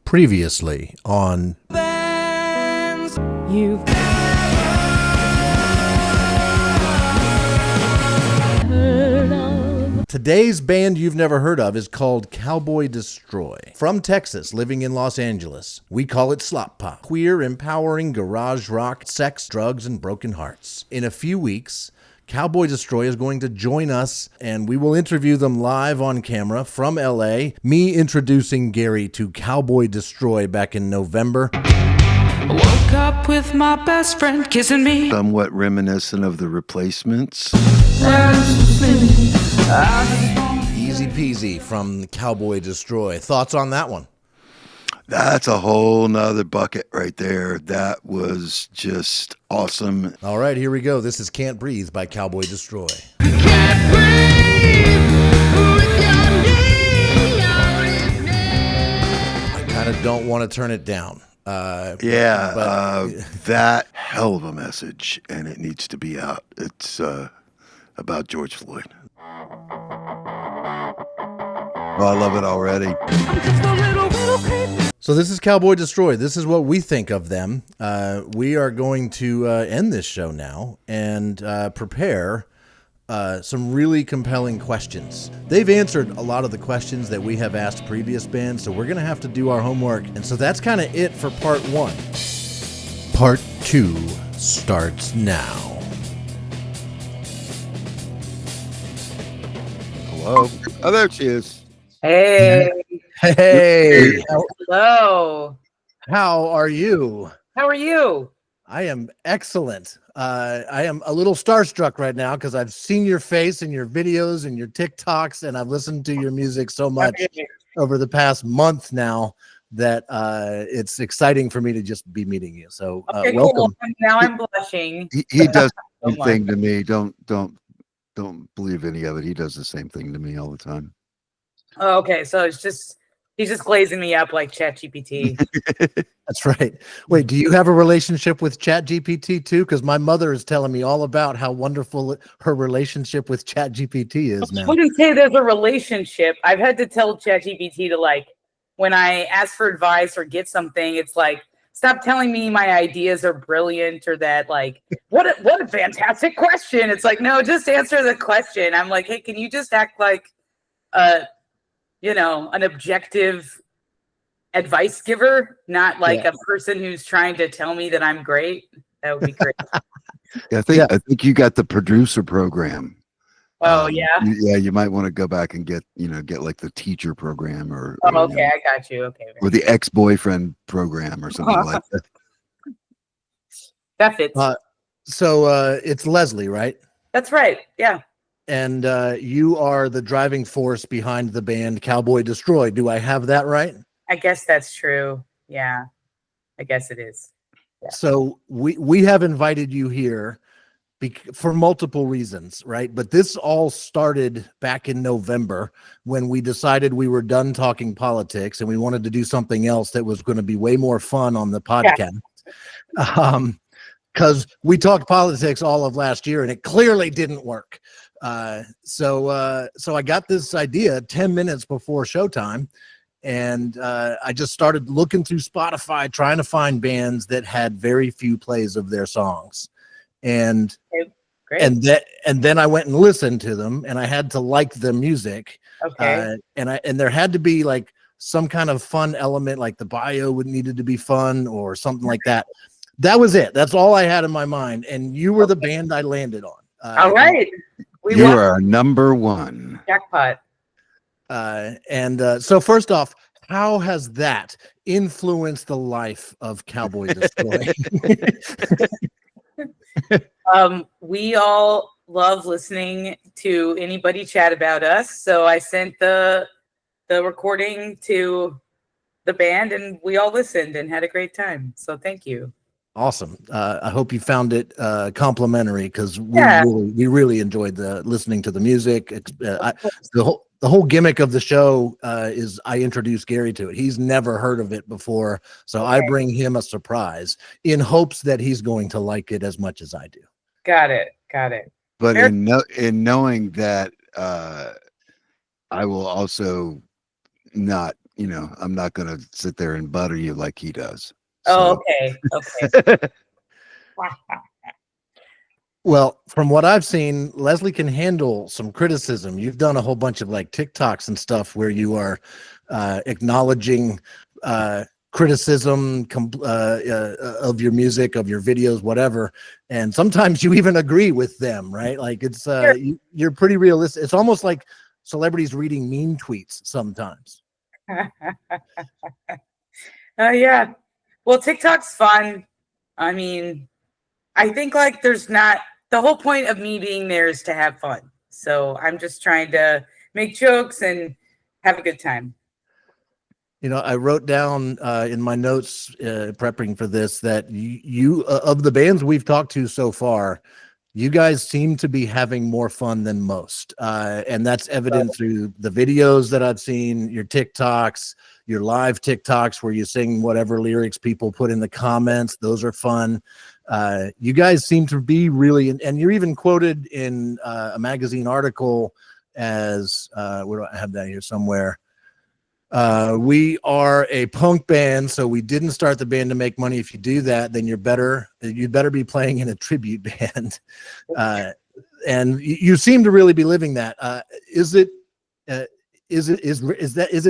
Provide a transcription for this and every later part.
Previously on You've heard of. Today's band you've never heard of is called Cowboy Destroy. From Texas, living in Los Angeles. We call it slop pop. Queer, empowering garage rock, sex, drugs, and broken hearts. In a few weeks, Cowboy Destroy is going to join us, and we will interview them live on camera from LA. Me introducing Gary to Cowboy Destroy back in November. Woke up with my best friend kissing me. Somewhat reminiscent of the Replacements. Easy peasy from Cowboy Destroy. Thoughts on that one? That's a whole nother bucket right there. That was just awesome. All right, here we go. This is Can't Breathe by Cowboy Destroy. I kind of don't want to turn it down. That hell of a message, and it needs to be out. It's about George Floyd. Oh, I love it already. So this is Cowboy Destroy. This is what we think of them. We are going to end this show now and prepare some really compelling questions. They've answered a lot of the questions that we have asked previous bands, so we're going to have to do our homework. And so that's kind of it for part one. Part two starts now. Hello. Oh, there she is. Hey. Hey, Hello. how are you? How are you? I am excellent. I am a little starstruck right now because I've seen your face in your videos and your TikToks, and I've listened to your music so much over the past month now that it's exciting for me to just be meeting you. So welcome. Cool. Now I'm blushing. He does the same thing to me. Don't believe any of it. He does the same thing to me all the time. Oh, okay, so he's just glazing me up like ChatGPT. That's right. Wait, do you have a relationship with ChatGPT too? Because my mother is telling me all about how wonderful her relationship with ChatGPT is now. I wouldn't say there's a relationship. I've had to tell ChatGPT to, like, when I ask for advice or get something, it's like, stop telling me my ideas are brilliant or that, like, what a fantastic question. It's like, no, just answer the question. I'm like, hey, can you just act like an objective advice giver, not like a person who's trying to tell me that I'm great. That would be great. I think you got the producer program. Oh, yeah. You might want to go back and get like the teacher program or okay, I got you. Okay. Or the ex-boyfriend program or something like that. That fits. So it's Leslie, right? That's right. Yeah. And you are the driving force behind the band Cowboy Destroy. Do I have that right? I guess that's true. Yeah, I guess it is. Yeah. So we have invited you here for multiple reasons, right? But this all started back in November when we decided we were done talking politics and we wanted to do something else that was going to be way more fun on the podcast. Yeah. Because we talked politics all of last year and it clearly didn't work. So I got this idea 10 minutes before showtime, and I just started looking through Spotify trying to find bands that had very few plays of their songs, and then I went and listened to them, and I had to like the music. Okay. And there had to be like some kind of fun element, like the bio needed to be fun or something like that. That was it. That's all I had in my mind, and you were the band I landed on. All right. You are number one. Jackpot. So first off, how has that influenced the life of Cowboy Destroy? We all love listening to anybody chat about us. So I sent the recording to the band and we all listened and had a great time. So thank you. Awesome. I hope you found it complimentary because we really enjoyed listening to the music. The whole gimmick of the show is I introduce Gary to it. He's never heard of it before, so I bring him a surprise in hopes that he's going to like it as much as I do. Got it. But in knowing that, I will also not I'm not going to sit there and butter you like he does. Oh, So, okay. Well, from what I've seen, Leslie can handle some criticism. You've done a whole bunch of like TikToks and stuff where you are acknowledging criticism of your music, of your videos, whatever. And sometimes you even agree with them, right? Like it's Sure. you're pretty realistic. It's almost like celebrities reading mean tweets sometimes. Yeah. Well, TikTok's fun. I mean, I think like there's not the whole point of me being there is to have fun. So I'm just trying to make jokes and have a good time. I wrote down in my notes prepping for this that you of the bands we've talked to so far, you guys seem to be having more fun than most. And that's evident through the videos that I've seen, your TikToks, your live TikToks where you sing whatever lyrics people put in the comments. Those are fun. You guys seem to be really, and you're even quoted in a magazine article as, where do I have that here somewhere? We are a punk band, so we didn't start the band to make money. If you do that, then you'd better be playing in a tribute band. And you seem to really be living that. Is it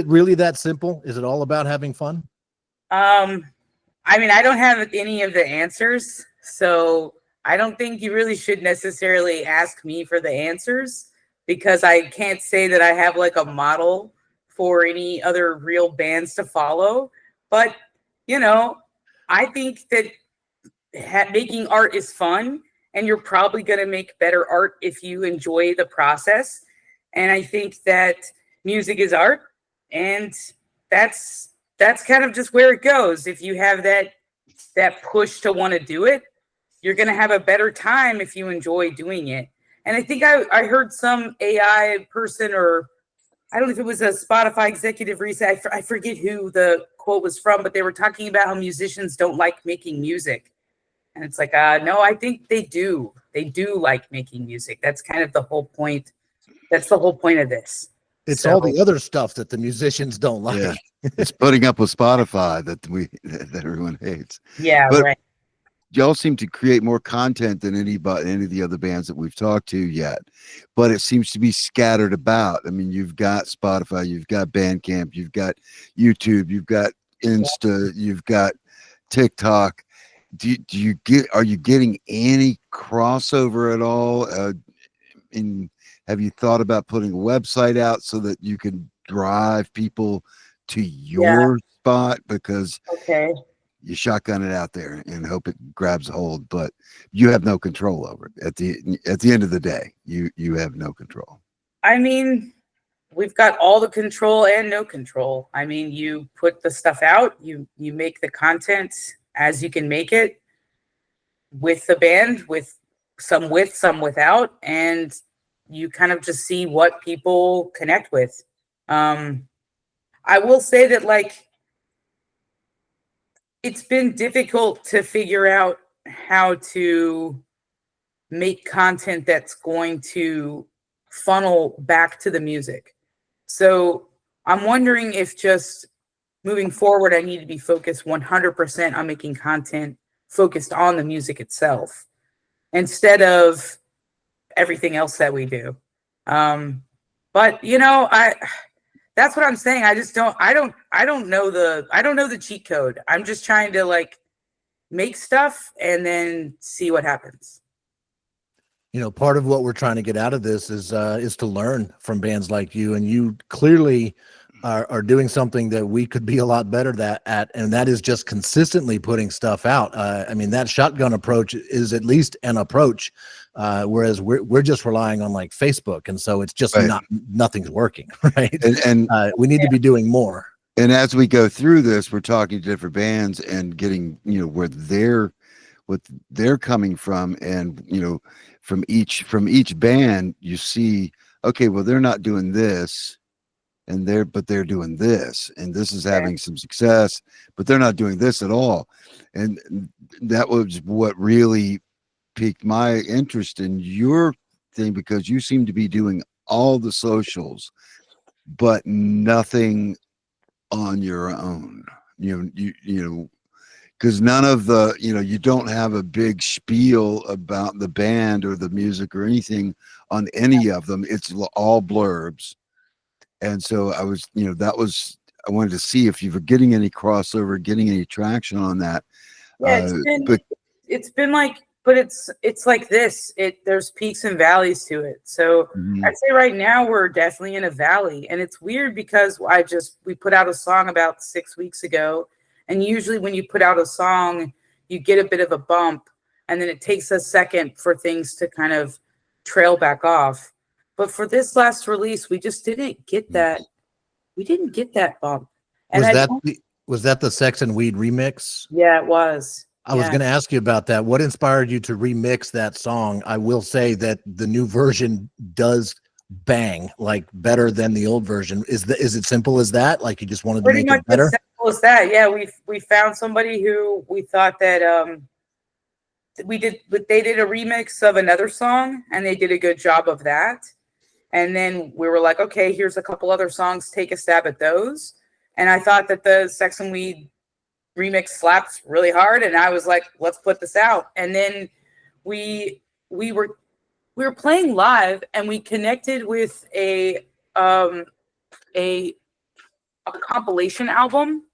really that simple? Is it all about having fun? I mean, I don't have any of the answers, so I don't think you really should necessarily ask me for the answers because I can't say that I have like a model for any other real bands to follow. But, I think that making art is fun and you're probably going to make better art if you enjoy the process. And I think that music is art, and that's kind of just where it goes. If you have that push to want to do it, you're going to have a better time if you enjoy doing it. And I think I heard some AI person, or I don't know if it was a Spotify executive recently. I forget who the quote was from, but they were talking about how musicians don't like making music. And it's like, no, I think they do. They do like making music. That's kind of the whole point. That's the whole point of this. It's all the other stuff that the musicians don't like. Yeah. It's putting up with Spotify that everyone hates. Yeah, but right. Y'all seem to create more content than any of the other bands that we've talked to yet, but it seems to be scattered about. I mean, you've got Spotify, you've got Bandcamp, you've got YouTube, you've got Insta, you've got TikTok. Are you getting any crossover at all? Have you thought about putting a website out so that you can drive people to your spot? Because you shotgun it out there and hope it grabs a hold, but you have no control over it. At the end of the day, you have no control. I mean, we've got all the control and no control. I mean, you put the stuff out, you make the content as you can make it with the band, with some without, and you kind of just see what people connect with. I will say that like it's been difficult to figure out how to make content that's going to funnel back to the music. So I'm wondering if just moving forward, I need to be focused 100% on making content focused on the music itself instead of everything else that we do. But that's what I'm saying. I don't know the cheat code. I'm just trying to like make stuff and then see what happens. Part of what we're trying to get out of this is to learn from bands like you, and you clearly are doing something that we could be a lot better at, and that is just consistently putting stuff out. I mean, that shotgun approach is at least an approach, whereas we're just relying on like Facebook, and so it's just nothing's working, right? And we need to be doing more. And as we go through this, we're talking to different bands and getting what they're coming from, and from each band you see, okay, well, they're not doing this, but they're doing this, and this is having some success, but they're not doing this at all. And that was what really piqued my interest in your thing, because you seem to be doing all the socials, but nothing on your own. Because none of the, you don't have a big spiel about the band or the music or anything on any of them. It's all blurbs. And so I wanted to see if you were getting any crossover, getting any traction on that. Yeah, it's been like, but it's like this. There's peaks and valleys to it. So I'd say right now we're definitely in a valley, and it's weird because we put out a song about 6 weeks ago, and usually when you put out a song, you get a bit of a bump, and then it takes a second for things to kind of trail back off. But for this last release, we just didn't get that. We didn't get that bump. And was that the Sex and Weed remix? Yeah, it was. I was going to ask you about that. What inspired you to remix that song? I will say that the new version does bang, like better than the old version. Is it simple as that? Like you just wanted to make it better? As simple as that. Yeah, we found somebody who we thought that they did a remix of another song, and they did a good job of that. And then we were like, okay, here's a couple other songs, take a stab at those. And I thought that the Sex and Weed remix slaps really hard, and I was like, let's put this out. And then we were playing live, and we connected with a compilation album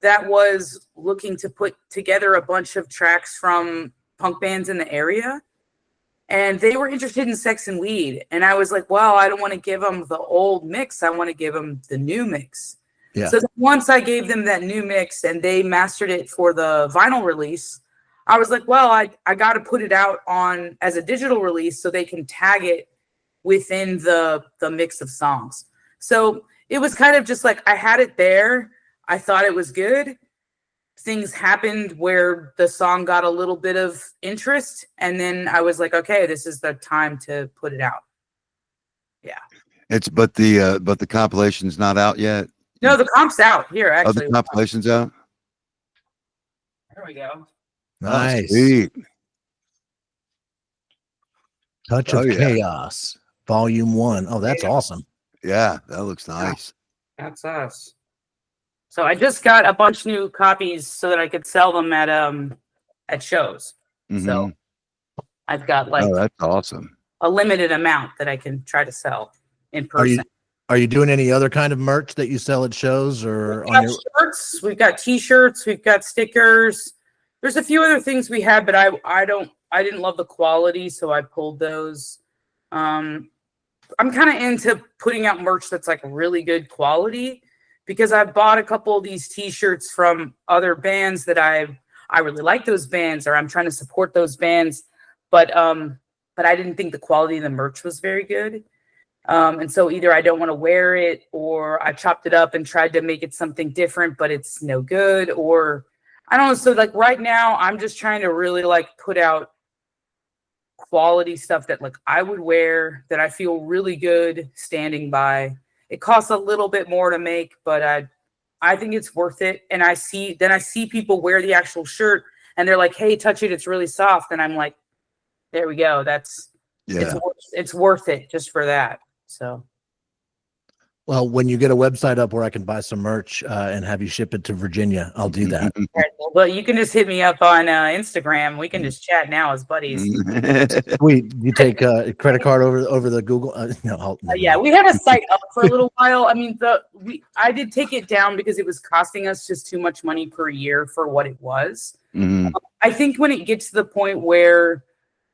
that was looking to put together a bunch of tracks from punk bands in the area, and they were interested in Sex and Weed. And I was like, well, I don't want to give them the old mix, I want to give them the new mix. Yeah. So once I gave them that new mix and they mastered it for the vinyl release, I was like, well, I got to put it out on as a digital release so they can tag it within the mix of songs. So it was kind of just like I had it there. I thought it was good. Things happened where the song got a little bit of interest, and then I was like, okay, this is the time to put it out. Yeah. But the compilation's not out yet. No, the comp's out here, actually. Oh, the compilation's out? There we go. Nice. Oh, Touch of Chaos, Volume 1. Oh, that's awesome. Yeah, that looks nice. That's us. So I just got a bunch of new copies so that I could sell them at shows. So I've got that's awesome. A limited amount that I can try to sell in person. Are you doing any other kind of merch that you sell at shows or on your shirts? We've got t-shirts, we've got stickers. There's a few other things we had, but I didn't love the quality, so I pulled those. I'm kind of into putting out merch that's like really good quality, because I bought a couple of these t-shirts from other bands that I really like those bands, or I'm trying to support those bands, but I didn't think the quality of the merch was very good. And so either I don't want to wear it, or I chopped it up and tried to make it something different, but it's no good, or I don't know. So like right now I'm just trying to really like put out quality stuff that like I would wear, that I feel really good standing by. It costs a little bit more to make, but I think it's worth it. And I see people wear the actual shirt and they're like, hey, touch it, it's really soft. And I'm like, there we go. It's worth it just for that. So, well, when you get a website up where I can buy some merch and have you ship it to Virginia, I'll do that. Right. Well, you can just hit me up on Instagram. We can just chat now as buddies. Sweet. You take a credit card over the Google? Yeah, we had a site up for a little while. I mean, I did take it down because it was costing us just too much money per year for what it was. I think when it gets to the point where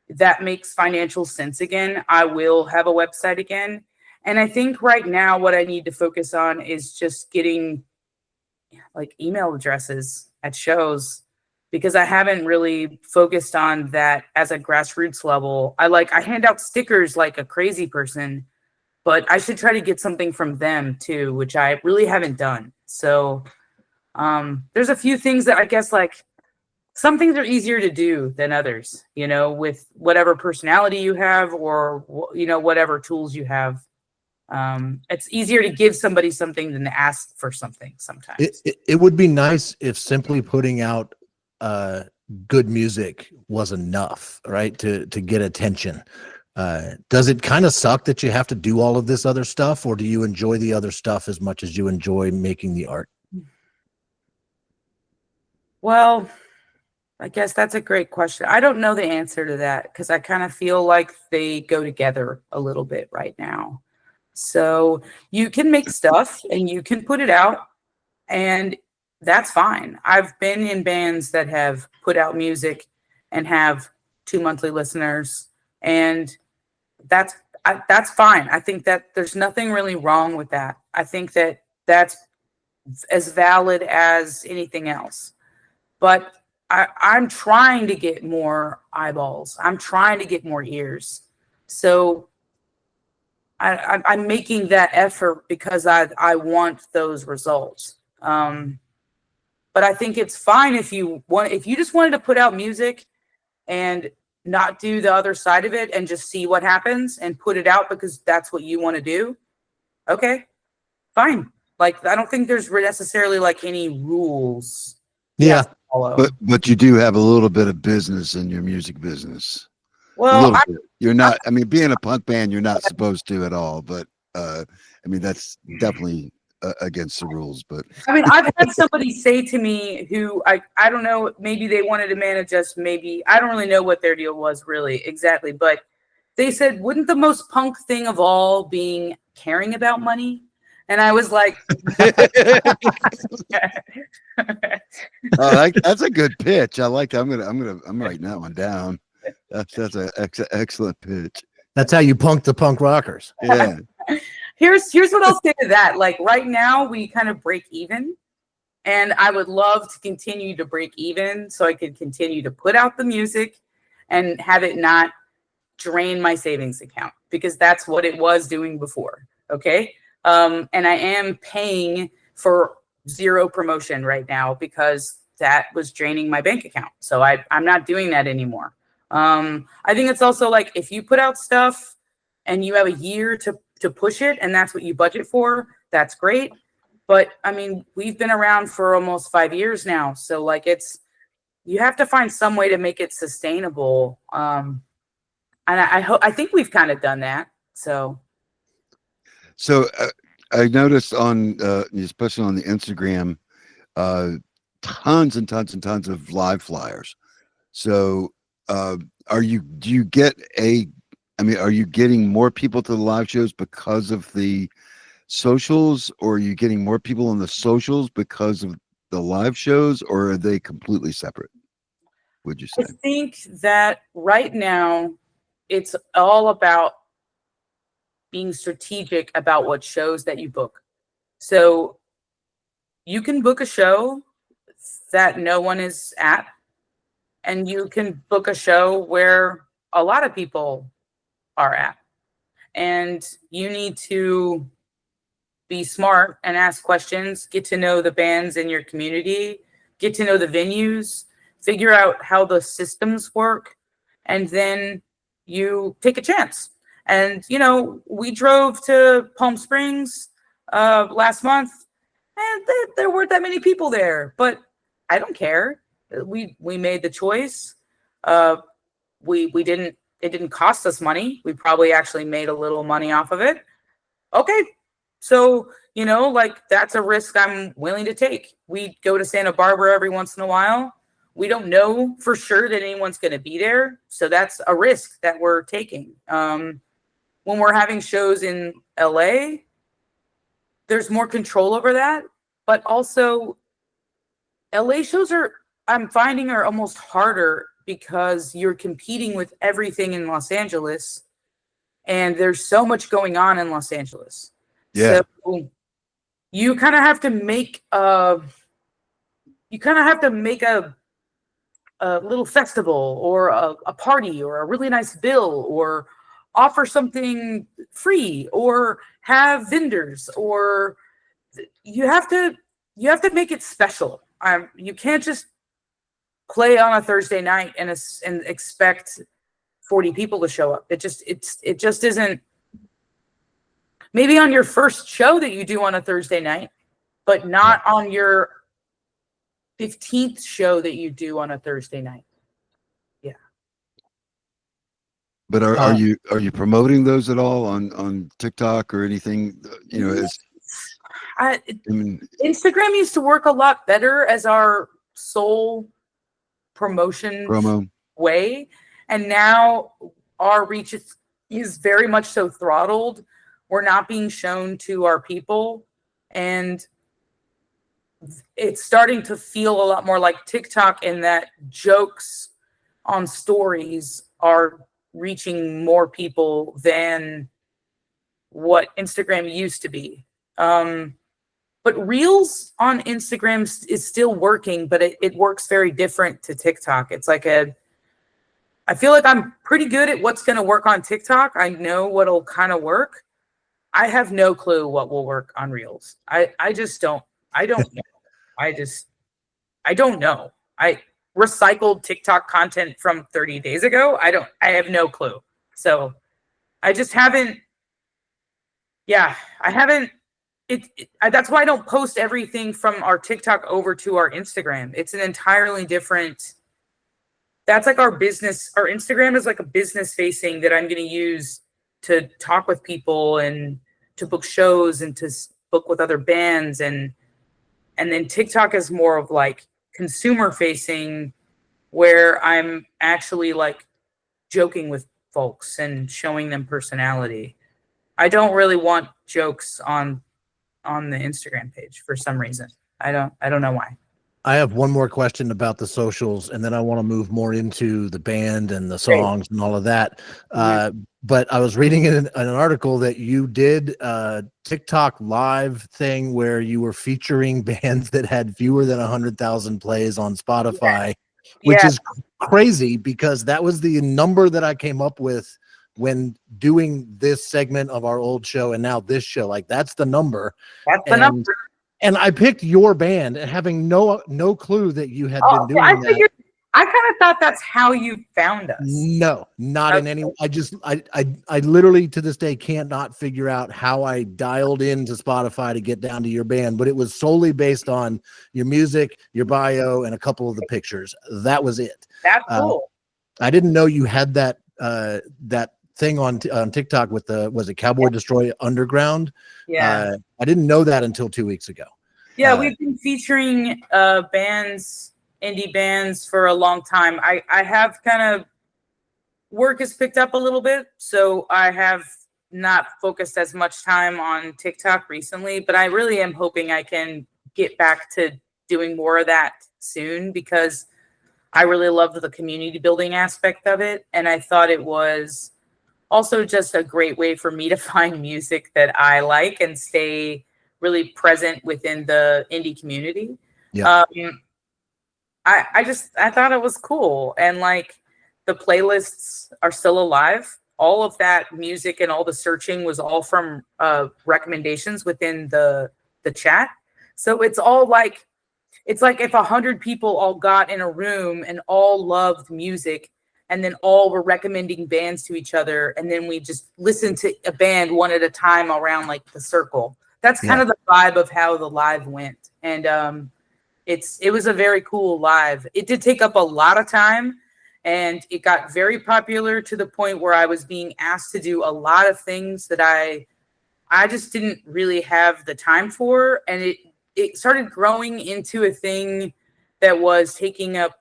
that makes financial sense again, I will have a website again. And I think right now what I need to focus on is just getting like email addresses at shows, because I haven't really focused on that as a grassroots level. I hand out stickers like a crazy person, but I should try to get something from them too, which I really haven't done. So there's a few things that I guess like some things are easier to do than others, with whatever personality you have or, whatever tools you have. It's easier to give somebody something than to ask for something sometimes. It would be nice if simply putting out good music was enough, right? To get attention. Does it kind of suck that you have to do all of this other stuff, or do you enjoy the other stuff as much as you enjoy making the art? Well, I guess that's a great question. I don't know the answer to that because I kind of feel like they go together a little bit right now. So you can make stuff and you can put it out, and that's fine. I've been in bands that have put out music and have 2 monthly listeners, and that's that's fine. I think that there's nothing really wrong with that. I think that that's as valid as anything else. But I'm trying to get more eyeballs. I'm trying to get more ears. So I'm making that effort because I want those results. But I think it's fine if you just wanted to put out music and not do the other side of it and just see what happens and put it out because that's what you want to do. Okay, fine. Like, I don't think there's necessarily like any rules. Yeah. Follow. But you do have a little bit of business in your music business. Well, You're not. I mean, being a punk band, you're not supposed to at all. But I mean, that's definitely against the rules. But I mean, I've had somebody say to me who I don't know, maybe they wanted to manage us, maybe I don't really know what their deal was really exactly, but they said, wouldn't the most punk thing of all being caring about money? And I was like, that's a good pitch. I like that. I'm writing that one down. That's an excellent pitch. That's how you punk the punk rockers. Yeah. Here's what I'll say to that. Like, right now we kind of break even, and I would love to continue to break even so I could continue to put out the music and have it not drain my savings account, because that's what it was doing before. Okay. And I am paying for zero promotion right now because that was draining my bank account. So I'm not doing that anymore. I think it's also like, if you put out stuff and you have a year to push it and that's what you budget for, that's great. But I mean, we've been around for almost 5 years now. So like, you have to find some way to make it sustainable. And I think we've kind of done that. So I noticed on, especially on the Instagram, tons and tons and tons of live flyers. So, are you getting more people to the live shows because of the socials, or are you getting more people on the socials because of the live shows, or are they completely separate? Would you say? I think that right now it's all about being strategic about what shows that you book. So you can book a show that no one is at, and you can book a show where a lot of people are at. And you need to be smart and ask questions, get to know the bands in your community, get to know the venues, figure out how the systems work, and then you take a chance. And, we drove to Palm Springs last month, and there weren't that many people there, but I don't care. We made the choice. It didn't cost us money. We probably actually made a little money off of it. Okay. So, like, that's a risk I'm willing to take. We go to Santa Barbara every once in a while. We don't know for sure that anyone's going to be there. So that's a risk that we're taking. When we're having shows in LA, there's more control over that. But also, LA shows I'm finding are almost harder because you're competing with everything in Los Angeles, and there's so much going on in Los Angeles. Yeah. So you kind of have to make a little festival or a party or a really nice bill, or offer something free, or have vendors, or you have to make it special. You can't just play on a Thursday night and expect 40 people to show up. It just isn't. Maybe on your first show that you do on a Thursday night, but not on your 15th show that you do on a Thursday night. Yeah. But are you promoting those at all on TikTok or anything? You know, I, I mean, Instagram used to work a lot better as our sole promotion promo. way, and now our reach is very much so throttled. We're not being shown to our people, and it's starting to feel a lot more like TikTok in that jokes on stories are reaching more people than what Instagram used to be. But Reels on Instagram is still working, but it works very different to TikTok. It's like I feel like I'm pretty good at what's going to work on TikTok. I know what'll kind of work. I have no clue what will work on Reels. I just don't. I don't know. I don't know. I recycled TikTok content from 30 days ago. I have no clue. So I just haven't. Yeah, I haven't. That's why I don't post everything from our TikTok over to our Instagram. It's an entirely different. That's like our business. Our Instagram is like a business facing that I'm going to use to talk with people and to book shows and to book with other bands, and then TikTok is more of like consumer facing, where I'm actually like joking with folks and showing them personality. I don't really want jokes on the Instagram page for some reason. I don't know why. I have one more question about the socials, and then I want to move more into the band and the songs and all of that. But I was reading in an article that you did a TikTok live thing where you were featuring bands that had fewer than 100,000 plays on Spotify, which is crazy because that was the number that I came up with when doing this segment of our old show and now this show. Like, that's the number. That's the number. And I picked your band, and having no clue that you had been doing that. I kind of thought that's how you found us. No, not in any. I literally to this day can't not figure out how I dialed into Spotify to get down to your band, but it was solely based on your music, your bio, and a couple of the pictures. That was it. That's cool. I didn't know you had that that thing on TikTok with was it Cowboy Destroy Underground? Yeah. I didn't know that until 2 weeks ago. Yeah, we've been featuring bands, indie bands for a long time. I have kind of work has picked up a little bit, so I have not focused as much time on TikTok recently, but I really am hoping I can get back to doing more of that soon, because I really loved the community building aspect of it, and I thought it was also just a great way for me to find music that I like and stay really present within the indie community. Yeah. I thought it was cool. And like, the playlists are still alive. All of that music and all the searching was all from recommendations within the chat. So it's all like, it's like if 100 people all got in a room and all loved music, and then all were recommending bands to each other, and then we just listened to a band one at a time around like the circle. That's kind of the vibe of how the live went. And it was a very cool live. It did take up a lot of time, and it got very popular to the point where I was being asked to do a lot of things that I just didn't really have the time for. And it started growing into a thing that was taking up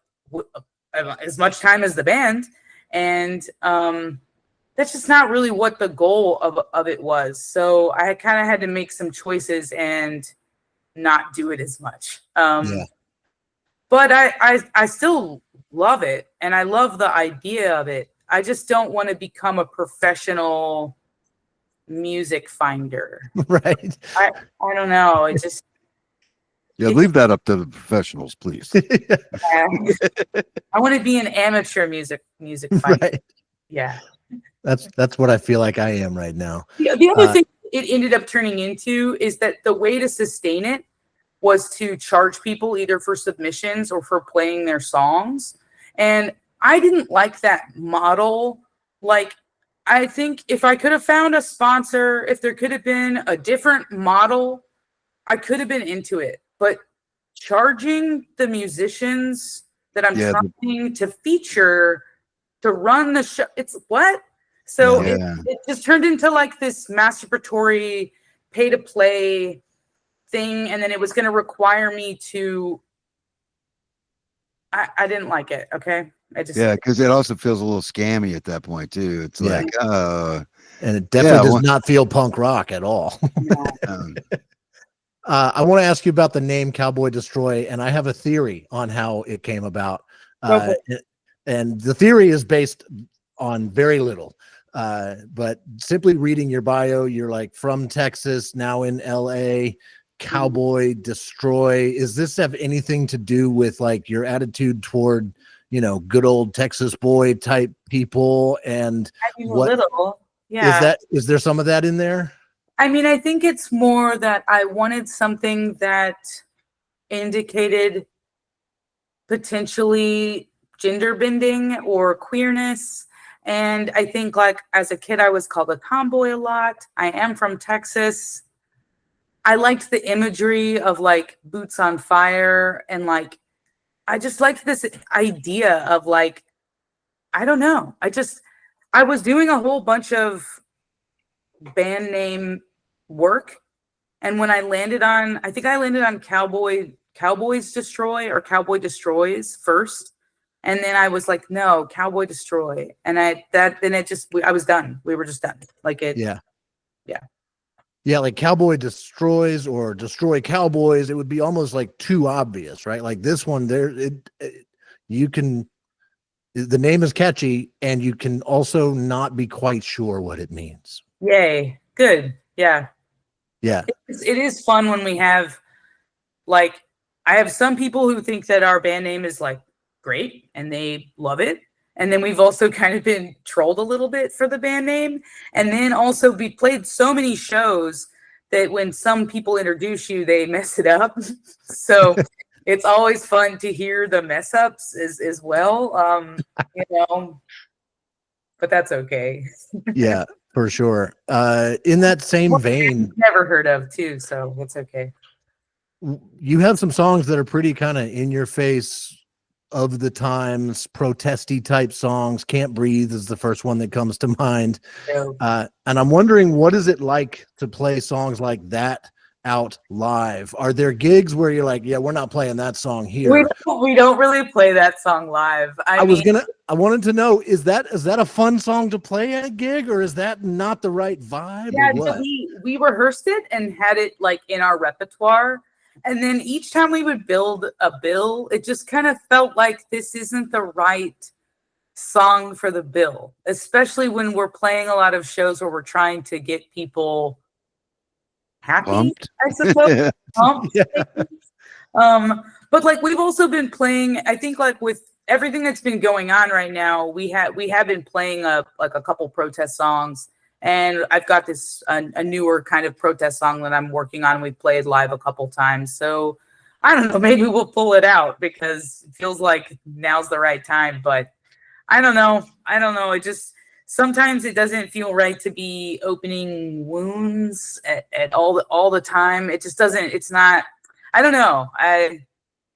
as much time as the band, and that's just not really what the goal of it was. So I kind of had to make some choices and not do it as much. But I still love it, and I love the idea of it. I just don't want to become a professional music finder. Right. I don't know. It just leave that up to the professionals, please. I want to be an amateur music finder. Right. Yeah. That's what I feel like I am right now. The other thing it ended up turning into is that the way to sustain it was to charge people either for submissions or for playing their songs. And I didn't like that model. Like, I think if I could have found a sponsor, if there could have been a different model, I could have been into it. But charging the musicians that I'm trying to feature to run the show, it's what? So Yeah. it just turned into like this masturbatory pay to play thing, and then it was going to require me to. I didn't like it. Okay, I just Yeah, because it also feels a little scammy at that point too. It's Yeah. like, And it definitely Yeah, does well- not feel punk rock at all. um, I want to ask you about the name Cowboy Destroy, and I have a theory on how it came about. And the theory is based on very little. But simply reading your bio, you're like from Texas, now in LA, Cowboy Destroy. Is this have anything to do with like your attitude toward, good old Texas boy type people? And I mean, what a little, yeah. is there some of that in there? I mean, I think it's more that I wanted something that indicated potentially gender bending or queerness. And I think like as a kid, I was called a tomboy a lot. I am from Texas. I liked the imagery of like boots on fire, and like I just liked this idea of like, I don't know. I was doing a whole bunch of band name work. And when I think I landed on Cowboys Destroy or Cowboy Destroys first. And then I was like, no, Cowboy Destroy. And I was done. We were just done. Like it. Yeah. Yeah. Yeah, like Cowboy Destroys or Destroy Cowboys, it would be almost like too obvious, right? Like this one, you can, the name is catchy, and you can also not be quite sure what it means. Yay. Good. Yeah. Yeah. It is fun when we have, like, I have some people who think that our band name is like great and they love it. And then we've also kind of been trolled a little bit for the band name. And then also we played so many shows that when some people introduce you, they mess it up. So it's always fun to hear the mess ups as well. But that's okay. Yeah, for sure. In that same vein, Never heard of too, so it's okay. you have some songs that are pretty kind of in your face of the times, protesty type songs. Can't Breathe is the first one that comes to mind. So, And I'm wondering, what is it like to play songs like that out live? Are there gigs where you're like, yeah, we're not playing that song here? we don't really play that song live. I wanted to know, is that a fun song to play at a gig, or is that not the right vibe? Yeah, or what? we rehearsed it and had it like in our repertoire. And then each time we would build a bill, it just kind of felt like this isn't the right song for the bill, especially when we're playing a lot of shows where we're trying to get people happy, Pumped. I suppose. Pumped. Yeah. But like we've also been playing, I think like with everything that's been going on right now, we have been playing a couple protest songs. And I've got this a newer kind of protest song that I'm working on. We've played live a couple times. So I don't know, maybe we'll pull it out because it feels like now's the right time. But I don't know. It just sometimes it doesn't feel right to be opening wounds at all the time. It just doesn't. It's not. I don't know.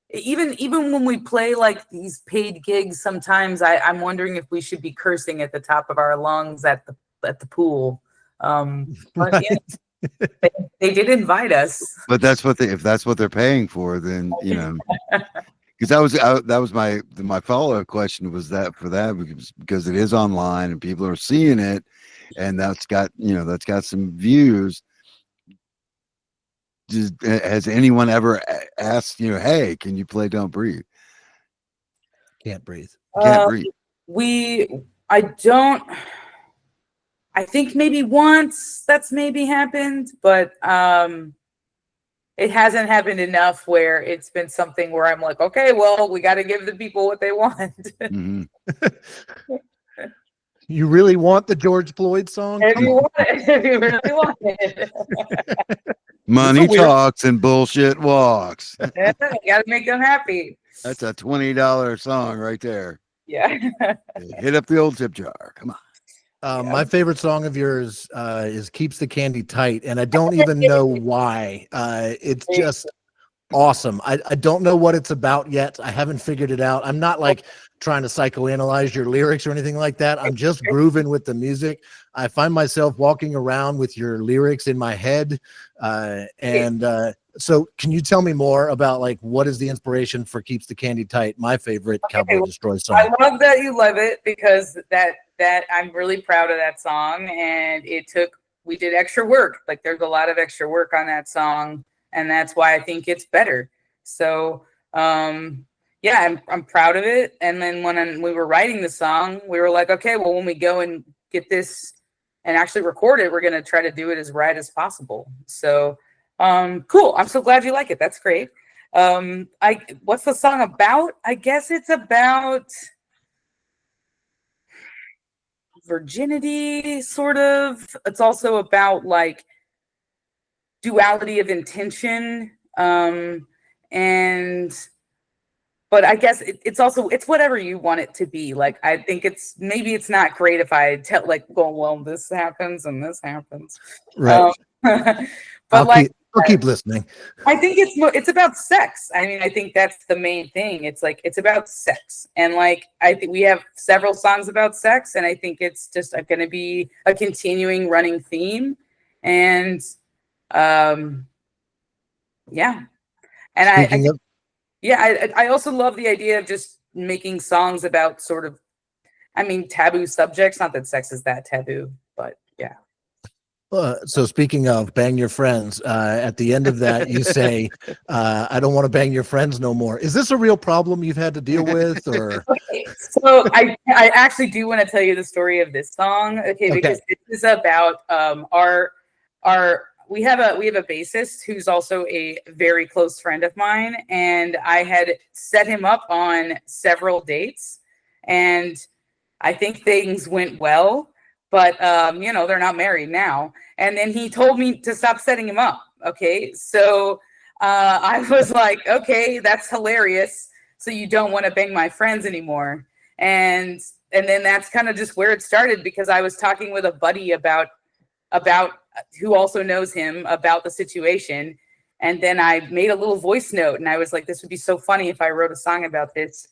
Even when we play like these paid gigs, sometimes I'm wondering if we should be cursing at the top of our lungs at the pool. But yeah, they did invite us. But if that's what they're paying for, then because that was my follow-up question was that because it is online and people are seeing it, and that's got some views. Has anyone ever asked hey, can you play Don't Breathe? Can't Breathe. Can't Breathe. I think maybe once that's maybe happened, but it hasn't happened enough where it's been something where I'm like, okay, well, we got to give the people what they want. Mm-hmm. You really want the George Floyd song? If you really want it. Money talks and bullshit walks. Yeah, you got to make them happy. That's a $20 song right there. Yeah. Hit up the old tip jar. Come on. My favorite song of yours is Keeps the Candy Tight, and I don't even know why. It's just awesome. I don't know what it's about yet. I haven't figured it out. I'm not like trying to psychoanalyze your lyrics or anything like that. I'm just grooving with the music. I find myself walking around with your lyrics in my head. So can you tell me more about like what is the inspiration for Keeps the Candy Tight, my favorite Cowboy Destroy song? I love that you love it because that I'm really proud of that song, and we did extra work. Like there's a lot of extra work on that song, and that's why I think it's better. So yeah, I'm proud of it. And then when we were writing the song, we were like, okay, well, when we go and get this and actually record it, we're gonna try to do it as right as possible. So cool. I'm so glad you like it. That's great. What's the song about? I guess it's about virginity, sort of. It's also about like duality of intention. But I guess it's also, it's whatever you want it to be. Like, I think maybe it's not great if I tell like, well, this happens and this happens. Right. But I'll keep listening. I think it's about sex. I mean, I think that's the main thing. It's like, it's about sex. And like, I think we have several songs about sex, and I think it's just going to be a continuing running theme. And yeah. And I also love the idea of just making songs about sort of, I mean, taboo subjects. Not that sex is that taboo, but yeah. So speaking of bang your friends, at the end of that, you say, I don't want to bang your friends no more. Is this a real problem you've had to deal with? Or okay, so I actually do want to tell you the story of this song. Okay, because this is about we have a bassist who's also a very close friend of mine, and I had set him up on several dates, and I think things went well, but they're not married now. And then he told me to stop setting him up. Okay, so I was like, okay, that's hilarious. So you don't want to bang my friends anymore, and then that's kind of just where it started, because I was talking with a buddy about who also knows him about the situation. And then I made a little voice note, and I was like, this would be so funny if I wrote a song about this.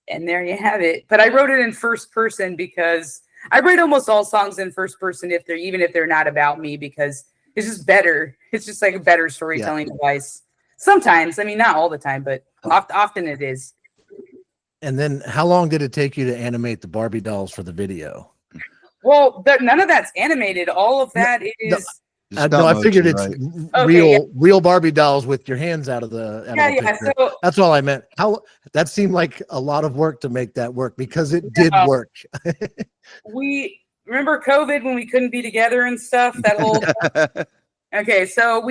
And there you have it. But I wrote it in first person because I write almost all songs in first person even if they're not about me, because it's just better. It's just like a better storytelling device. Sometimes, I mean, not all the time, but often it is. And then how long did it take you to animate the Barbie dolls for the video? Well, none of that's animated. All of that is. No, I figured it's real Barbie dolls with your hands out of the picture. So that's all I meant. That seemed like a lot of work to make that work, because it did work. We remember COVID when we couldn't be together and stuff. That whole. Okay, so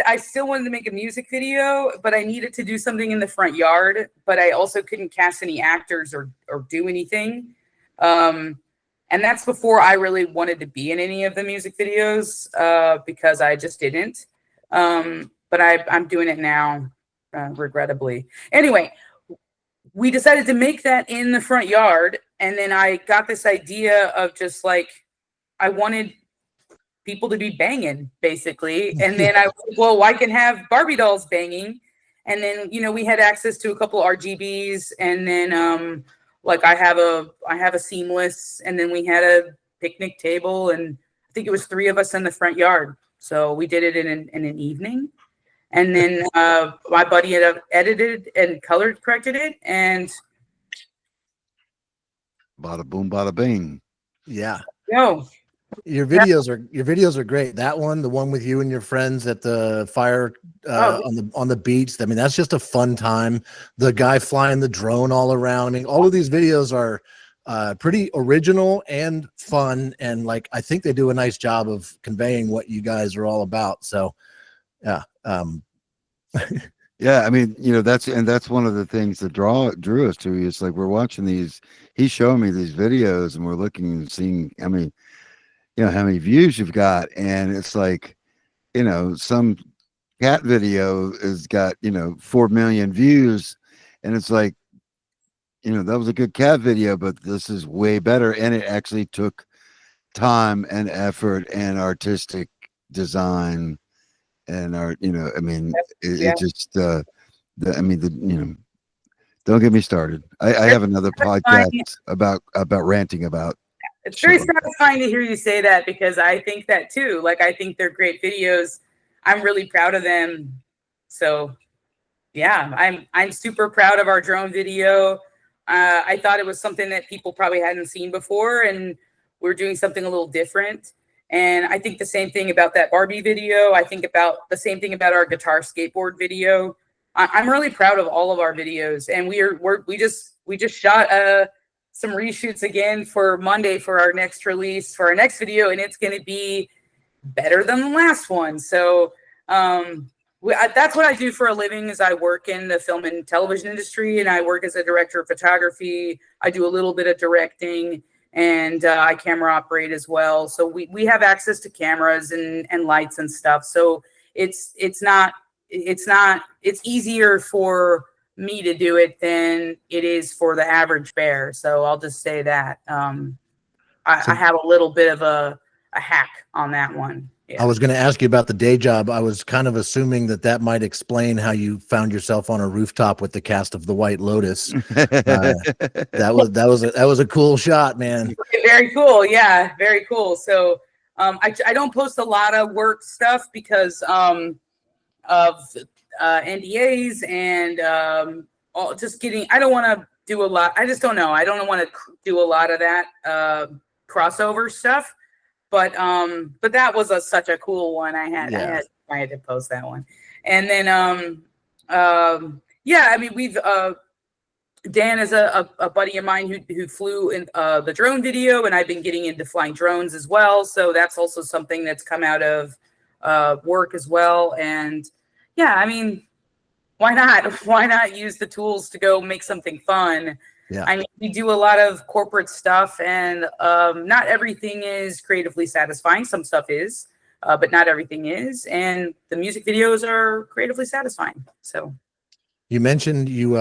I still wanted to make a music video, but I needed to do something in the front yard. But I also couldn't cast any actors or do anything. And that's before I really wanted to be in any of the music videos, because I just didn't. But I'm doing it now, regrettably. Anyway, we decided to make that in the front yard. And then I got this idea of just like, I wanted people to be banging, basically. And then I was like, well, I can have Barbie dolls banging. And then, we had access to a couple RGBs, and then like I have a seamless, and then we had a picnic table, and I think it was 3 of us in the front yard. So we did it in an evening. And then my buddy had edited and color corrected it, and bada boom, bada bing. Yeah. No. Your videos are great. That one, the one with you and your friends at the fire on the beach. I mean, that's just a fun time. The guy flying the drone all around. I mean, all of these videos are pretty original and fun, and like I think they do a nice job of conveying what you guys are all about. So, yeah. Yeah, I mean, that's one of the things that drew us to you. It's like we're watching these. He's showing me these videos, and we're looking and seeing. I mean, how many views you've got, and it's like, some cat video has got 4 million views, and it's like, that was a good cat video, but this is way better, and it actually took time and effort and artistic design and our, you know, I mean, Yeah. it just, I mean, you know, don't get me started. I have another podcast about ranting about. It's very shows. satisfying to hear you say that, because I think that too. Like, I think they're great videos. I'm really proud of them. So yeah, I'm super proud of our drone video. I thought it was something that people probably hadn't seen before, and we're doing something a little different. And I think the same thing about that Barbie video. I think about the same thing about our guitar skateboard video. I'm really proud of all of our videos, and we just shot some reshoots again for Monday for our next release for our next video, and it's going to be better than the last one. So that's what I do for a living. Is I work in the film and television industry, and I work as a director of photography. I do a little bit of directing, and I camera operate as well. So we have access to cameras and lights and stuff. So it's easier for me to do it than it is for the average bear. So I'll just say that I have a little bit of a hack on that one. Yeah. I was going to ask you about the day job. I was kind of assuming that might explain how you found yourself on a rooftop with the cast of The White Lotus. That was a cool shot, man. Very cool. Yeah, very cool. So I don't post a lot of work stuff because of NDAs and just getting. I don't want to do a lot. I just don't know. I don't want to do a lot of that crossover stuff. But that was such a cool one. I had to post that one. And then yeah, I mean, we've Dan is a buddy of mine who flew in the drone video, and I've been getting into flying drones as well. So that's also something that's come out of work as well. And yeah, I mean, why not? Why not use the tools to go make something fun? Yeah. I mean, we do a lot of corporate stuff, and not everything is creatively satisfying. Some stuff is, but not everything is. And the music videos are creatively satisfying. So you mentioned you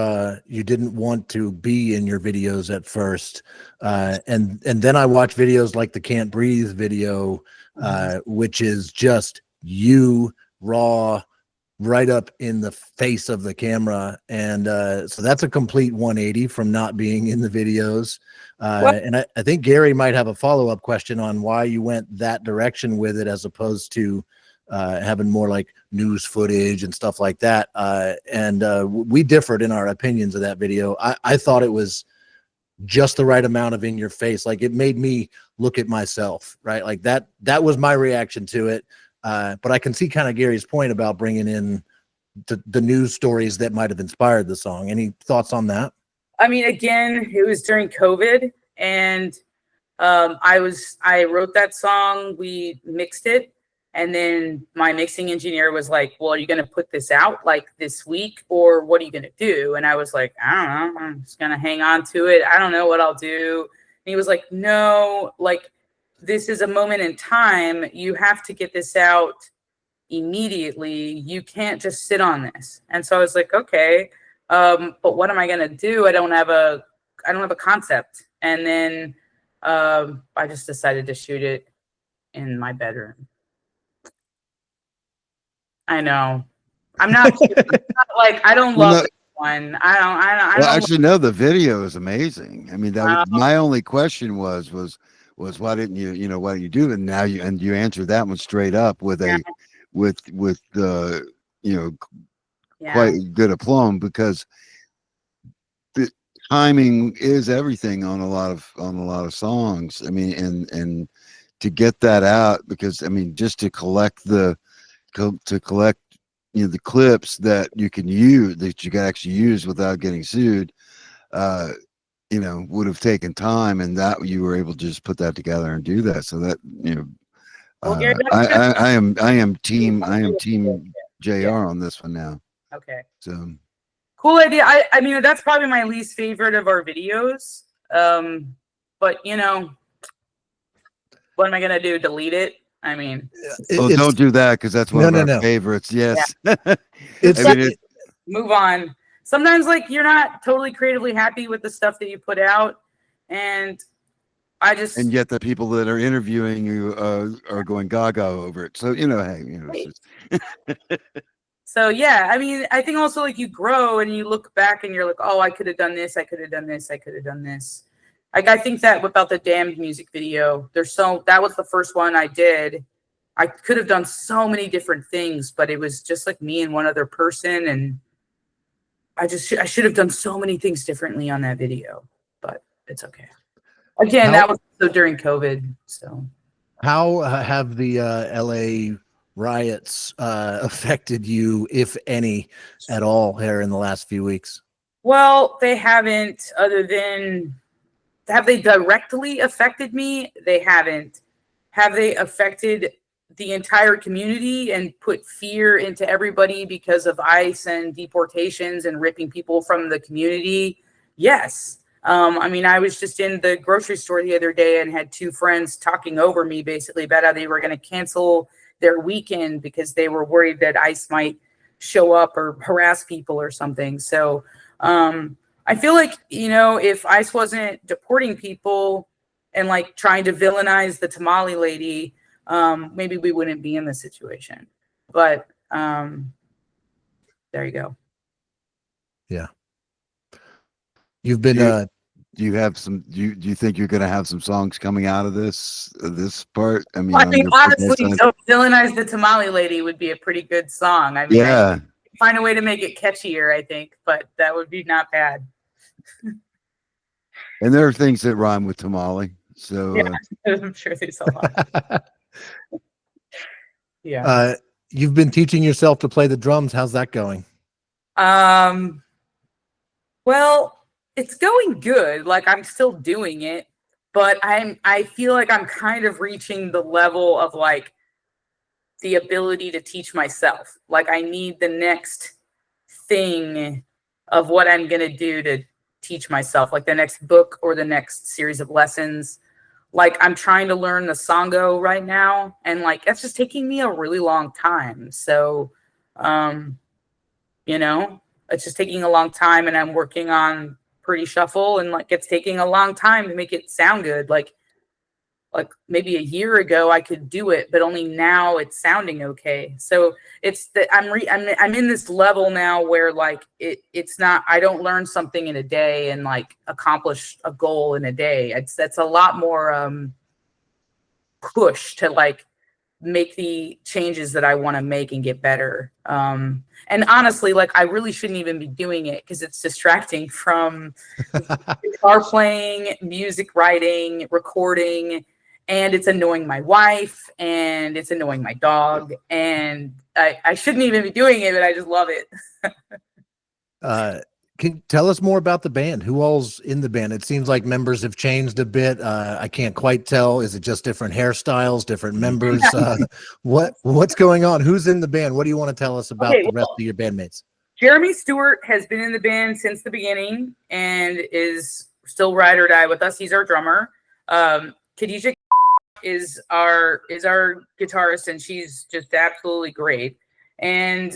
didn't want to be in your videos at first, and then I watched videos like the Can't Breathe video, which is just you raw, right up in the face of the camera. And so that's a complete 180 from not being in the videos. And I think Gary might have a follow-up question on why you went that direction with it, as opposed to having more like news footage and stuff like that. And we differed in our opinions of that video. I thought it was just the right amount of in your face. Like, it made me look at myself, right? Like that was my reaction to it. But I can see kind of Gary's point about bringing in the news stories that might have inspired the song. Any thoughts on that? I mean, again, it was during COVID, and I wrote that song, we mixed it, and then my mixing engineer was like, well, are you going to put this out like this week, or what are you going to do? And I was like, I don't know, I'm just going to hang on to it. I don't know what I'll do. And he was like, no, like, this is a moment in time. You have to get this out immediately. You can't just sit on this. And so I was like, okay, but what am I going to do? I don't have a concept. And then I just decided to shoot it in my bedroom. I know. I'm not like, I don't love this one. I don't actually, no, the video is amazing. I mean, my only question was why didn't why didn't you do it? And now you answered that one straight up with quite good aplomb, because the timing is everything on a lot of songs. I mean, and to get that out, because I mean, just to collect the clips that you can use, that you can actually use without getting sued, would have taken time, and that you were able to just put that together and do that. So that, Gary, I am team JR on this one now. Okay. So cool idea. I mean, that's probably my least favorite of our videos. But what am I gonna do? Delete it? I mean, don't do that, because that's one of our favorites. Yes. Yeah. Move on. Sometimes, like, you're not totally creatively happy with the stuff that you put out, and I just And yet the people that are interviewing you are going gaga over it. So, you know, hey, you know, it's just, so yeah, I mean, I think also like you grow and you look back and you're like, oh, I could have done this, I could have done this, I could have done this. Like I think that about the Damned music video, that was the first one I did. I could have done so many different things, but it was just like me and one other person, and I should have done so many things differently on that video, but it's okay. Again, that was so during COVID. So how have the LA riots affected you, if any, at all here in the last few weeks? well, they haven't, other than have they directly affected me? They haven't. Have they affected the entire community and put fear into everybody because of ICE and deportations and ripping people from the community? Yes. I mean, I was just in the grocery store the other day and had two friends talking over me basically about how they were going to cancel their weekend because they were worried that ICE might show up or harass people or something. So I feel like, you know, if ICE wasn't deporting people and like trying to villainize the tamale lady, maybe we wouldn't be in this situation. But there you go. Yeah. You've been do you have some, do you think you're going to have some songs coming out of this part? I mean, Honestly, Don't Villainize the Tamale Lady would be a pretty good song. I mean, yeah. Find a way to make it catchier, I think, but that would be not bad. And there are things that rhyme with tamale. So yeah, I'm sure there's a lot. Yeah. You've been teaching yourself to play the drums. How's that going? Well, it's going good. Like I'm still doing it, but I feel like I'm kind of reaching the level of like the ability to teach myself. Like I need the next thing of what I'm going to do to teach myself, like the next book or the next series of lessons. Like I'm trying to learn the Sango right now, and like that's just taking me a really long time. So you know, it's just taking a long time, and I'm working on Pretty Shuffle, and like it's taking a long time to make it sound good. Like maybe a year ago I could do it, but only now it's sounding okay. So it's that I'm in this level now where like it's not, I don't learn something in a day and like accomplish a goal in a day. That's a lot more push to like make the changes that I want to make and get better. And honestly, like I really shouldn't even be doing it because it's distracting from guitar playing, music writing, recording, and it's annoying my wife and it's annoying my dog. And I shouldn't even be doing it, but I just love it. Can you tell us more about the band? Who all's in the band? It seems like members have changed a bit. I can't quite tell. Is it just different hairstyles, different members? What's going on? Who's in the band? What do you want to tell us about the rest of your bandmates? Jeremy Stewart has been in the band since the beginning and is still ride or die with us. He's our drummer. Khadijah is our guitarist, and she's just absolutely great. And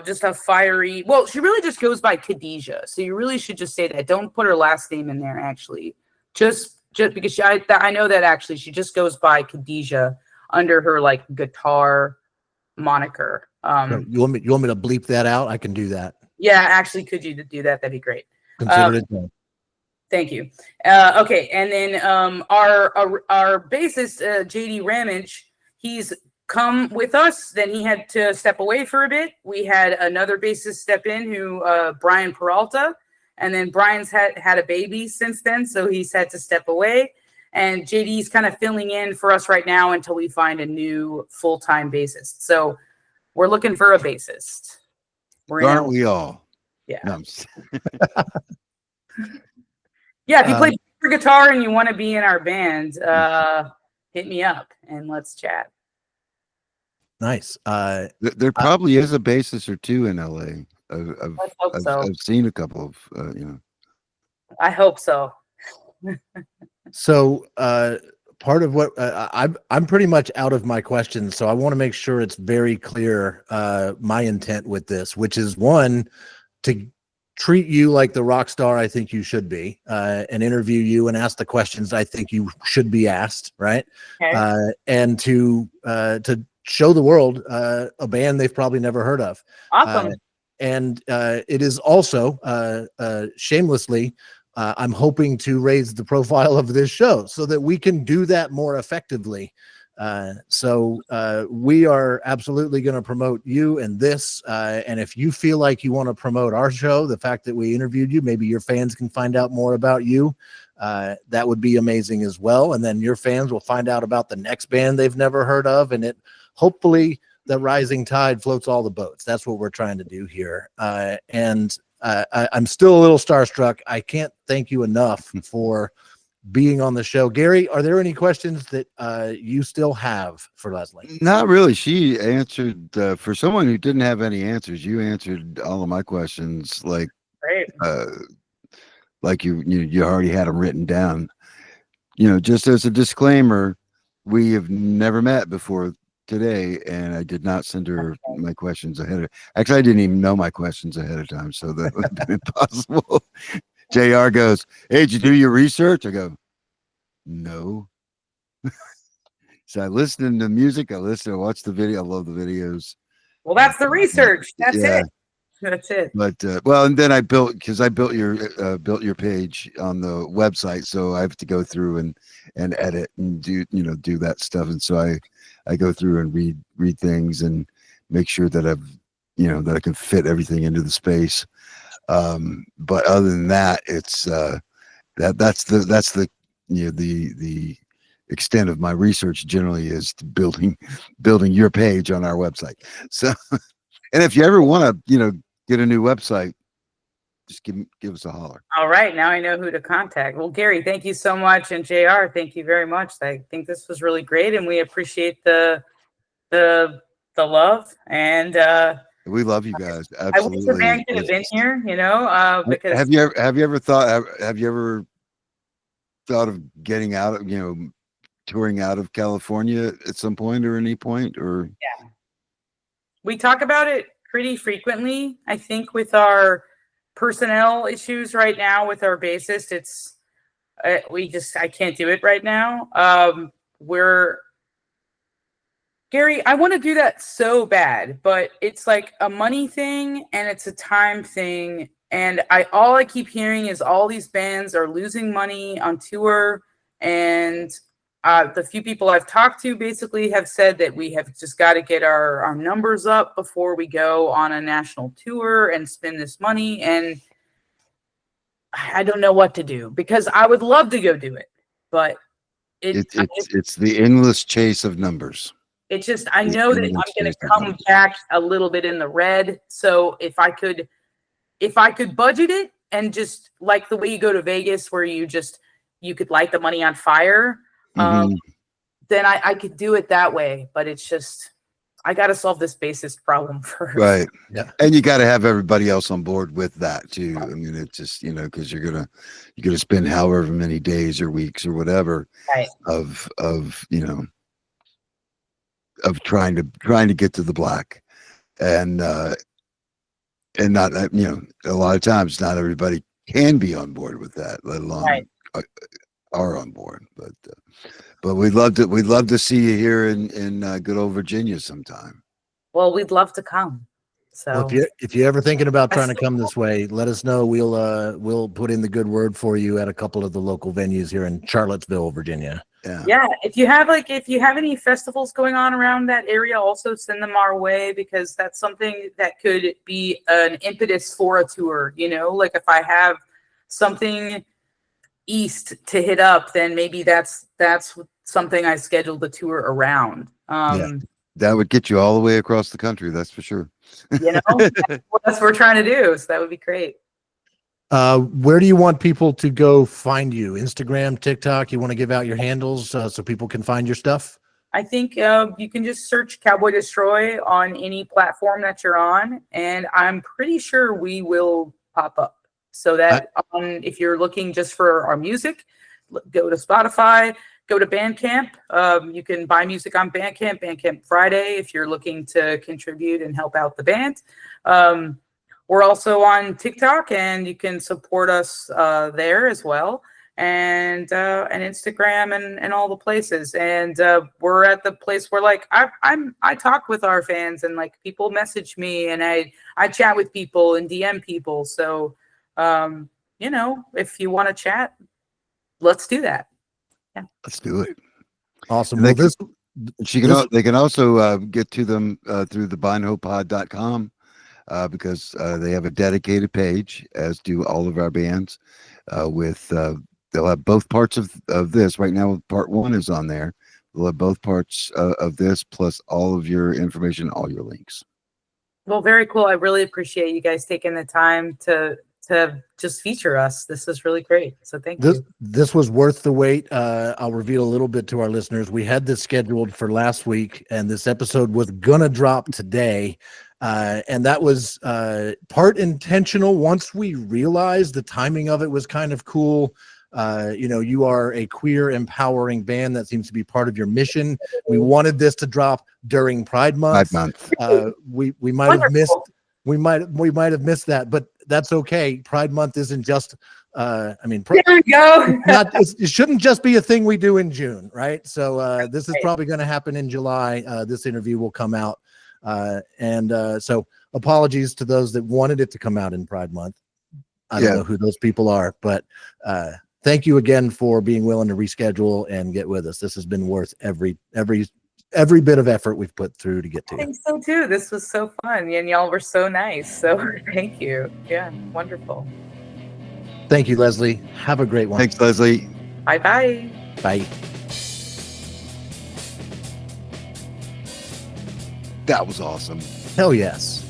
just a fiery, well, she really just goes by Khadijah, so you really should just say that. Don't put her last name in there, actually, just because I know that actually she just goes by Khadijah under her like guitar moniker. You want me to bleep that out? I can do that. Yeah, actually, could you do that? That'd be great. Consider it done. Thank you. Okay, and then our bassist JD Ramage, he's come with us. Then he had to step away for a bit. We had another bassist step in, who Brian Peralta, and then Brian's had a baby since then, so he's had to step away. And JD's kind of filling in for us right now until we find a new full-time bassist. So we're looking for a bassist. Aren't we all? Yeah. No, yeah, if you play guitar and you want to be in our band, hit me up and let's chat. Nice. There probably is a bassist or two in LA. I've seen a couple of, I hope so. So part of what I'm pretty much out of my questions, so I want to make sure it's very clear my intent with this, which is one, to treat you like the rock star I think you should be, and interview you and ask the questions I think you should be asked, right? Okay. And to show the world a band they've probably never heard of. Awesome. And it is also shamelessly, I'm hoping to raise the profile of this show so that we can do that more effectively. So we are absolutely going to promote you and this. And if you feel like you want to promote our show, the fact that we interviewed you, maybe your fans can find out more about you. That would be amazing as well. And then your fans will find out about the next band they've never heard of. And it hopefully the rising tide floats all the boats. That's what we're trying to do here. And I'm still a little starstruck. I can't thank you enough for being on the show. Gary, are there any questions that you still have for Leslie? Not really. She answered for someone who didn't have any answers. You answered all of my questions like Great. You already had them written down. Just as a disclaimer, we have never met before today, and I did not send her my questions ahead of. Actually, I didn't even know my questions ahead of time, so that would have been impossible. JR goes, "Hey, did you do your research?" I go, "No." So I listen to music. I watch the video. I love the videos. Well, that's the research. That's Yeah. it. That's it. But and then I built your page on the website, so I have to go through and edit and do that stuff. And so I go through and read things and make sure that that I can fit everything into the space. But other than that, it's that's the extent of my research generally is to building your page on our website. So, and if you ever want to, get a new website, just give us a holler. All right. Now I know who to contact. Well, Gary, thank you so much. And JR, thank you very much. I think this was really great. And we appreciate the love. And we love you guys. Absolutely. I wish the band could have been here, because have you ever thought of getting out of, touring out of California at some point or any point? Or yeah, we talk about it pretty frequently. I think with our personnel issues right now with our bassist, it's I can't do it right now. Gary, I want to do that so bad, but it's like a money thing and it's a time thing. And all I keep hearing is all these bands are losing money on tour. And the few people I've talked to basically have said that we have just got to get our numbers up before we go on a national tour and spend this money. And I don't know what to do because I would love to go do it, but it's the endless chase of numbers. It's just, I know that I'm going to come back a little bit in the red. So if I could budget it and just like the way you go to Vegas where you could light the money on fire, then I could do it that way. But it's just, I got to solve this bassist problem first. Right. Yeah. And you got to have everybody else on board with that too. I mean, it's just, because you're going to spend however many days or weeks or whatever right. of trying to get to the black, and not, a lot of times not everybody can be on board with that, let alone right. Are on board. But we'd love to see you here in good old Virginia sometime. Well, we'd love to come. So well, if you're ever thinking about trying to come this way, let us know. We'll put in the good word for you at a couple of the local venues here in Charlottesville, Virginia. Yeah. If you have any festivals going on around that area, also send them our way because that's something that could be an impetus for a tour. Like if I have something east to hit up, then maybe that's something I scheduled the tour around. That would get you all the way across the country. That's for sure. That's what we're trying to do. So that would be great. Where do you want people to go find you? Instagram, TikTok? You want to give out your handles so people can find your stuff? I think you can just search Cowboy Destroy on any platform that you're on, and I'm pretty sure we will pop up. So that if you're looking just for our music, go to Spotify, go to Bandcamp. You can buy music on Bandcamp Friday if you're looking to contribute and help out the band. we're also on TikTok, and you can support us there as well, and Instagram and all the places. And we're at the place where like I talk with our fans, and like people message me, and I chat with people and DM people. So if you want to chat, let's do that. Yeah, Let's do it. Awesome. And Well, they can also get to them through the bindhopod.com because they have a dedicated page, as do all of our bands. They'll have both parts of this. Right now, part 1 is on there. They'll have both parts of this, plus all of your information, all your links. well, very cool. I really appreciate you guys taking the time to just feature us. This is really great. So thank you. This was worth the wait. I'll reveal a little bit to our listeners. We had this scheduled for last week, and this episode was gonna drop today. And that was part intentional. Once we realized the timing of it was kind of cool. You are a queer empowering band. That seems to be part of your mission. We wanted this to drop during Pride Month. We might have missed. We might have missed that, but that's okay. Pride Month isn't just. There we go. It shouldn't just be a thing we do in June, right? So this is probably going to happen in July. This interview will come out, so apologies to those that wanted it to come out in Pride Month. I don't know who those people are, but thank you again for being willing to reschedule and get with us. This has been worth every bit of effort we've put through to get to I you. think so too. This was so fun, and y'all were so nice. So thank you. Yeah, wonderful. Thank you, Leslie. Have a great one. Thanks, Leslie. Bye. Bye. That was awesome. Hell yes.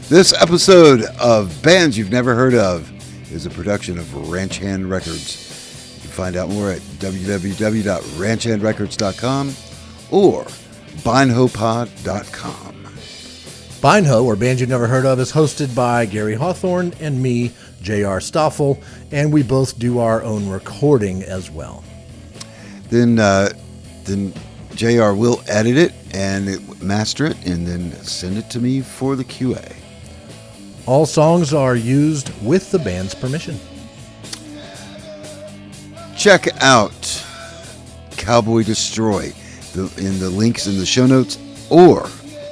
This episode of Bands You've Never Heard Of is a production of Ranch Hand Records. You can find out more at www.ranchhandrecords.com or bindhopod.com. Bindho, or Bands You've Never Heard Of, is hosted by Gary Hawthorne and me, J.R. Stoffel, and we both do our own recording as well. Then JR will edit it and master it and then send it to me for the QA. All songs are used with the band's permission. Check out Cowboy Destroy in the links in the show notes, or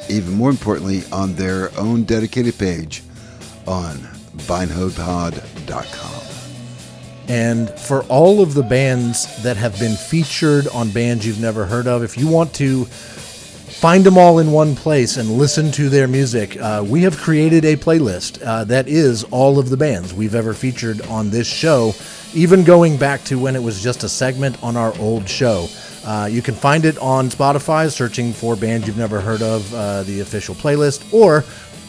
even more importantly, on their own dedicated page on bindhopod.com. And for all of the bands that have been featured on Bands You've Never Heard Of, if you want to find them all in one place and listen to their music, we have created a playlist that is all of the bands we've ever featured on this show, even going back to when it was just a segment on our old show. You can find it on Spotify, searching for Bands You've Never Heard Of, the official playlist, or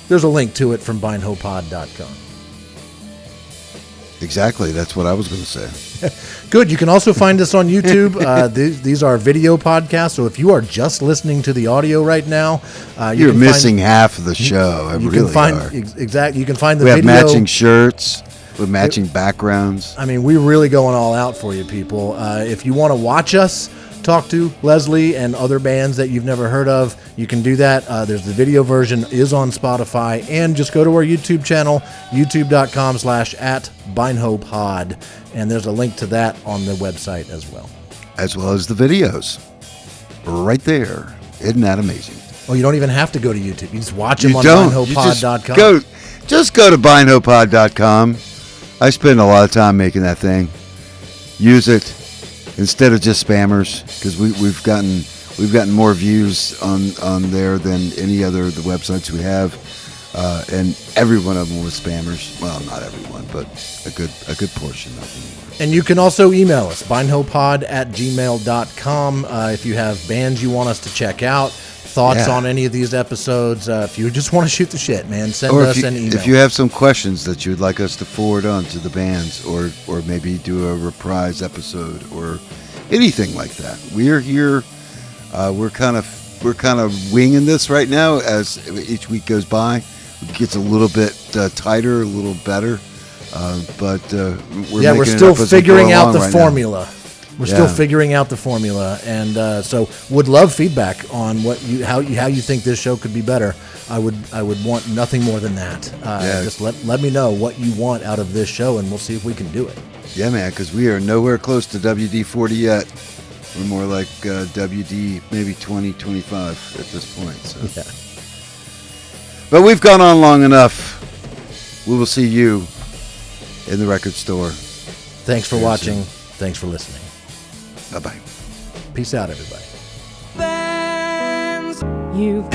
there's a link to it from bindhopod.com. Exactly. That's what I was going to say. Good. You can also find us on YouTube. These are video podcasts, so if you are just listening to the audio right now, you're missing half of the show. You can find the we video. have matching shirts with matching backgrounds. I mean, we're really going all out for you, people. If you want to watch us talk to Leslie and other bands that you've never heard of, you can do that. There's the video version is on Spotify, and just go to our YouTube channel, youtube.com/@bindhopod, and there's a link to that on the website as well as the videos right there. Isn't that amazing? Oh, you don't even have to go to YouTube. You just watch them on bindhopod.com. Just go to bindhopod.com. I spend a lot of time making that thing. Use it instead of just spammers, because we've gotten more views on there than any other of the websites we have, and every one of them was spammers. Well, not everyone, but a good portion of them were. And you can also email us, bindhopod@gmail.com, if you have bands you want us to check out, thoughts on any of these episodes. If you just want to shoot the shit, man, send us an email. If you have some questions that you'd like us to forward on to the bands, or maybe do a reprise episode or anything like that, we're here. We're kind of winging this right now. As each week goes by, it gets a little bit tighter, a little better. But we're still figuring out the formula. We're still figuring out the formula, and so would love feedback on how you think this show could be better. I would want nothing more than that. Just let me know what you want out of this show, and we'll see if we can do it. Yeah, man, because we are nowhere close to WD-40 yet. We're more like WD maybe 20, 25 at this point. So. Yeah. But we've gone on long enough. We will see you in the record store. Thanks for watching. Thanks for listening. Bye-bye. Peace out, everybody. You've